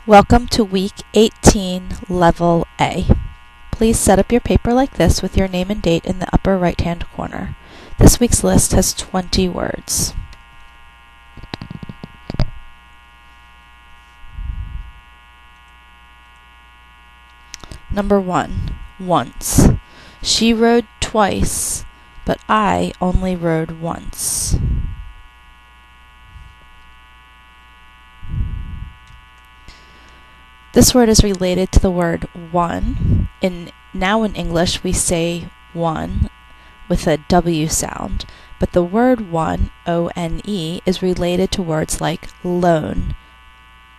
Welcome to Week 18, Level A. Please set up your paper like this with your name and date in the upper right-hand corner. This week's list has 20 words. Number 1, once. She rode twice, but I only rode once. This word is related to the word one. Now in English we say one with a W sound, but the word one, O-N-E, is related to words like lone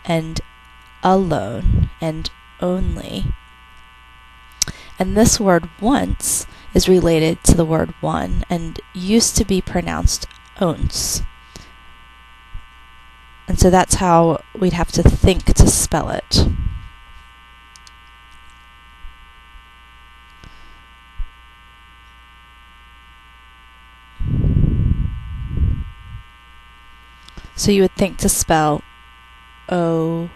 and alone and only. And this word once is related to the word one and used to be pronounced once. And so that's how we'd have to think to spell it. So you would think to spell O-N-S.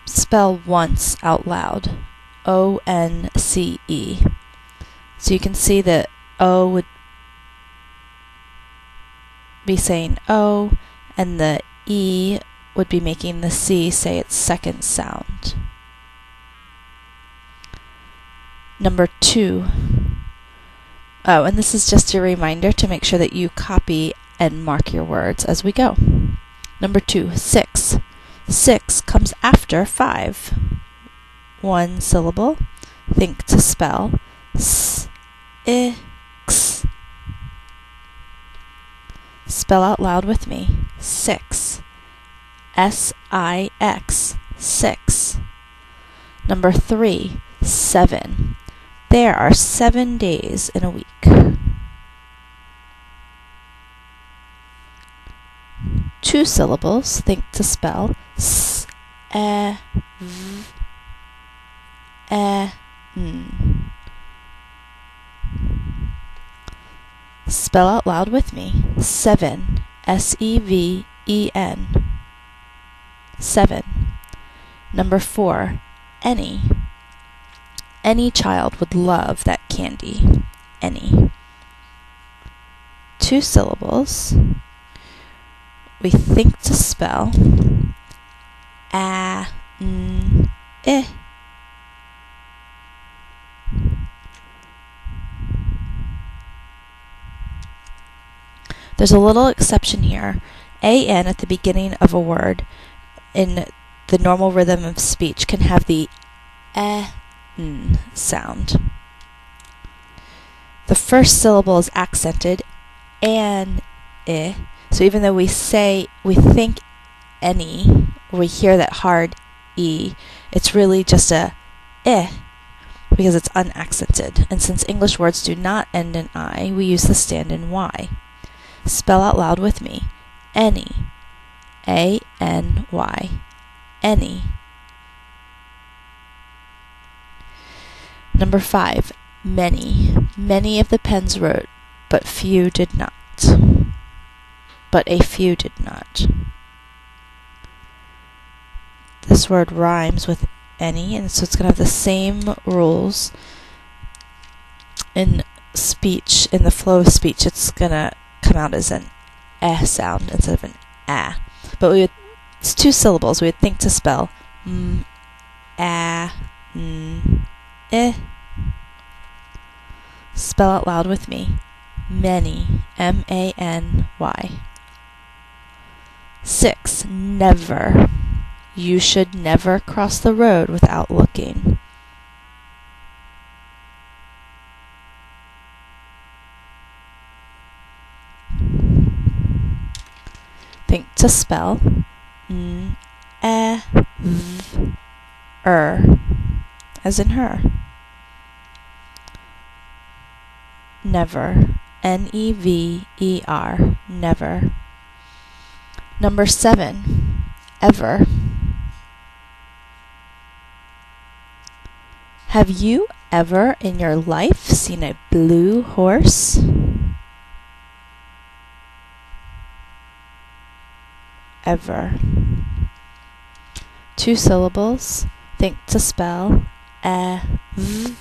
Spell once out loud. O-N-C-E. So you can see that O would be saying O, and the E would be making the C say its second sound. Number 2. Oh, and this is just a reminder to make sure that you copy and mark your words as we go. Number 2, 6. 6 comes after 5. One syllable. Think to spell S-I-X. Spell out loud with me. 6. S-I-X. 6. Number 3, 7. There are 7 days in a week. Two syllables. Think to spell S-E-V-E-N. Spell out loud with me. 7. S-E-V-E-N. 7. Number 4, any. Any child would love that candy. Any. Two syllables. We think to spell A-N-I. There's a little exception here. A-N at the beginning of a word in the normal rhythm of speech can have the E-N sound. The first syllable is accented, an-I. So even though we think any, we hear that hard E, it's really just a I because it's unaccented. And since English words do not end in I, we use the stand-in Y. Spell out loud with me. Any. A-N-Y. Any. Number 5, many. Many of the pens wrote, but few did not. But a few did not. This word rhymes with any, and so it's going to have the same rules in speech. In the flow of speech, it's going to come out as an eh sound instead of an ah. But it's two syllables. We would think to spell eh. Spell out loud with me. Many. M-A-N-Y. 6, never. You should never cross the road without looking. Think to spell N-E-V-E-R, as in her. Never. N-E-V-E-R. Never. Number 7, ever. Have you ever in your life seen a blue horse? Ever. 2 syllables. Think to spell. E-v-er.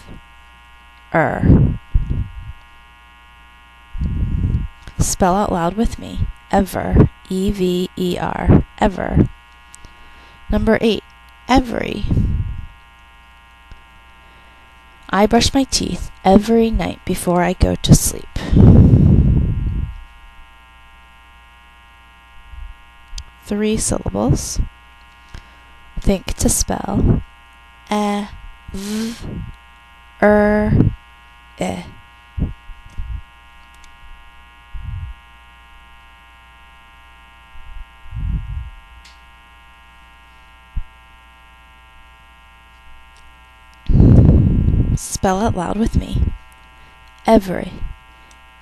Spell out loud with me. Ever. E-v-e-r. Ever. Number 8. Every. I brush my teeth every night before I go to sleep. 3 syllables. Think to spell. E-v-er-e. Spell out loud with me. Every.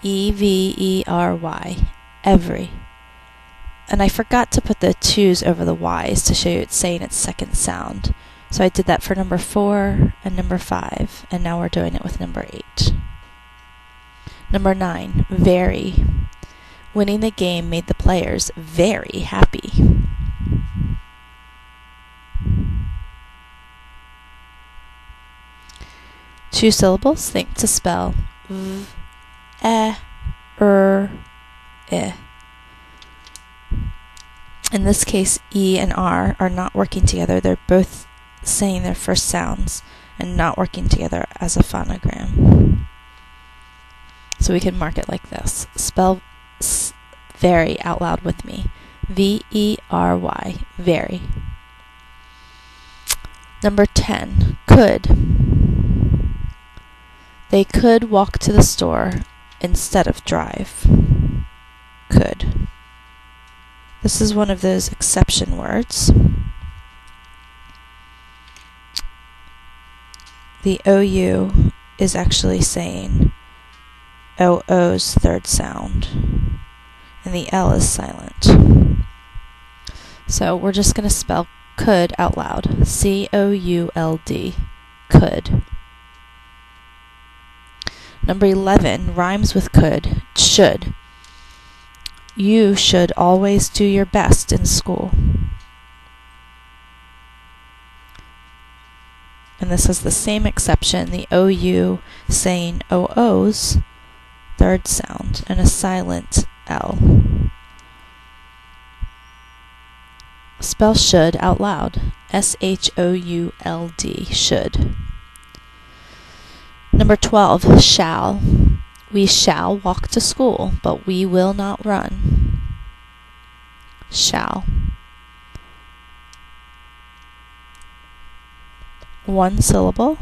E-v-e-r-y. Every. And I forgot to put the 2's over the y's to show you it's saying its second sound. So I did that for number 4 and number 5, and now we're doing it with number 8. Number 9. Very. Winning the game made the players very happy. 2 syllables. Think to spell. V-e-r-e. In this case, E and R are not working together. They're both saying their first sounds and not working together as a phonogram. So we can mark it like this. Spell very out loud with me. V-E-R-Y. Very. Number 10. Could. They could walk to the store instead of drive. Could. This is one of those exception words. The OU is actually saying OO's third sound, and the L is silent. So we're just going to spell could out loud. C-O-U-L-D. Could. Number 11 rhymes with could. Should. You should always do your best in school. And this is the same exception, the OU saying OO's third sound and a silent L. Spell should out loud. S-H-O-U-L-D. Should. Number 12. Shall. We shall walk to school, but we will not run. Shall. 1 syllable.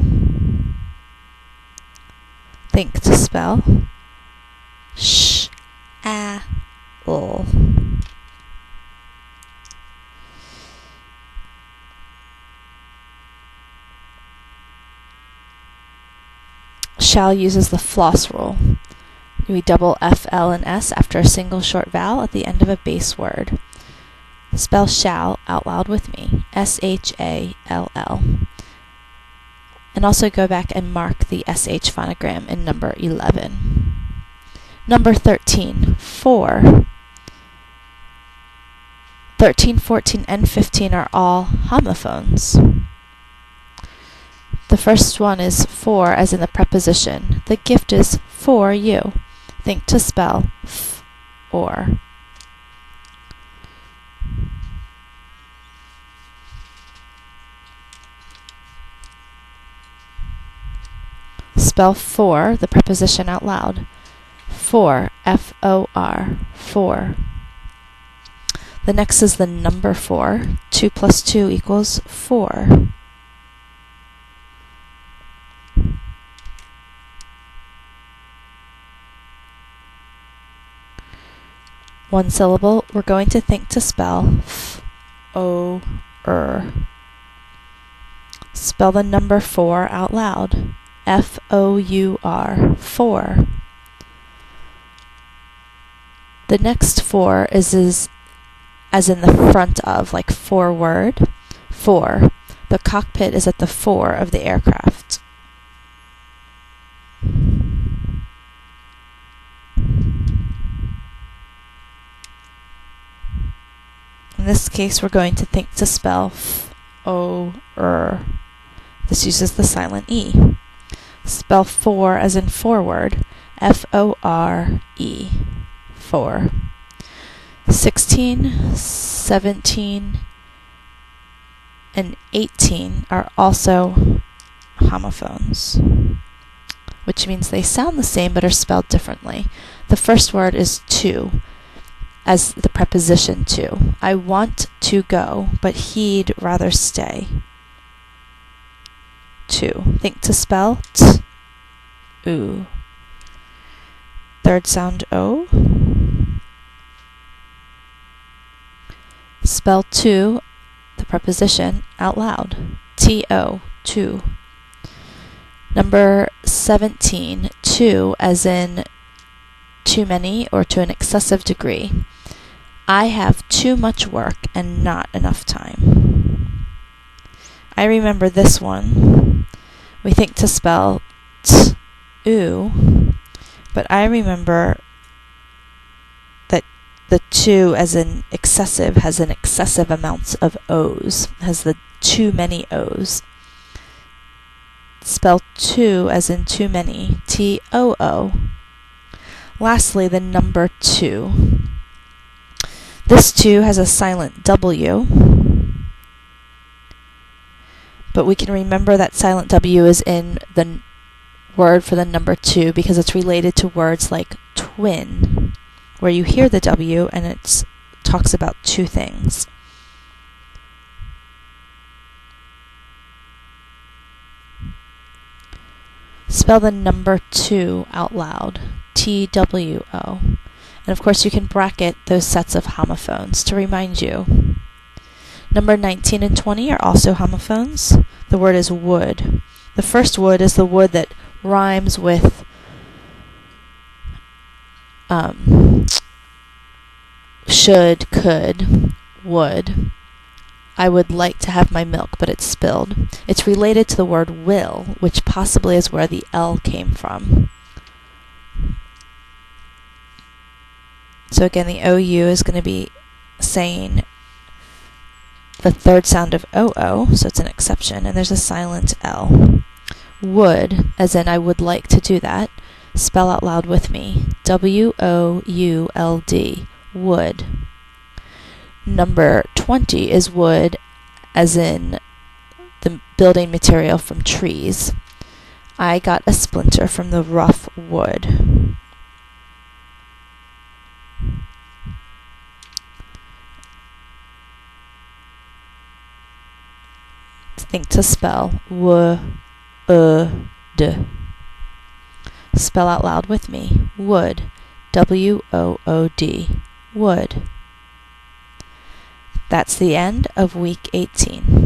Think to spell. Sh-a-l. Shall uses the floss rule. We double F, L, and S after a single short vowel at the end of a base word. Spell shall out loud with me. S-H-A-L-L. And also go back and mark the SH phonogram in number 11. Number 13. For. 13, 14, and 15 are all homophones. The first one is for, as in the preposition. The gift is for you. Think to spell f-or. Spell for, the preposition, out loud. For, F-O-R, for. The next is the number 4. 2 plus 2 equals 4. One syllable, we're going to think to spell f-o-r. Spell the number 4 out loud. F-O-U-R, 4. The next 4 is as in the front of, like forward. 4. The cockpit is at the fore of the aircraft. In this case, we're going to think to spell f-o-r. This uses the silent E. Spell for as in forward, F-O-R-E, for. 16, 17, and 18 are also homophones, which means they sound the same but are spelled differently. The first word is to, as the preposition to. I want to go, but he'd rather stay. To. Think to spell t, oo. Third sound o. Spell to, the preposition, out loud. T-O, to. Number 17, to, as in too many or to an excessive degree. I have too much work and not enough time. I remember this one. We think to spell t, oo, but I remember that the to, as in excessive, has an excessive amount of O's, has the too many O's. Spell to, as in too many, T-O-O. Lastly, the number 2. This 2 has a silent W, but we can remember that silent W is in the word for the number 2 because it's related to words like twin, where you hear the W and it talks about two things. Spell the number 2 out loud, T-W-O. And of course you can bracket those sets of homophones to remind you. Number 19 and 20 are also homophones. The word is would. The first would is the would that rhymes with should, could, would. I would like to have my milk, but it's spilled. It's related to the word will, which possibly is where the L came from. So again, the OU is going to be saying the third sound of OO, so it's an exception, and there's a silent L. Would, as in I would like to do that, spell out loud with me, W-O-U-L-D, would. Number 20 is wood, as in the building material from trees. I got a splinter from the rough wood. Think to spell w-u-d. Spell out loud with me, would, W-O-O-D, would. That's the end of week 18.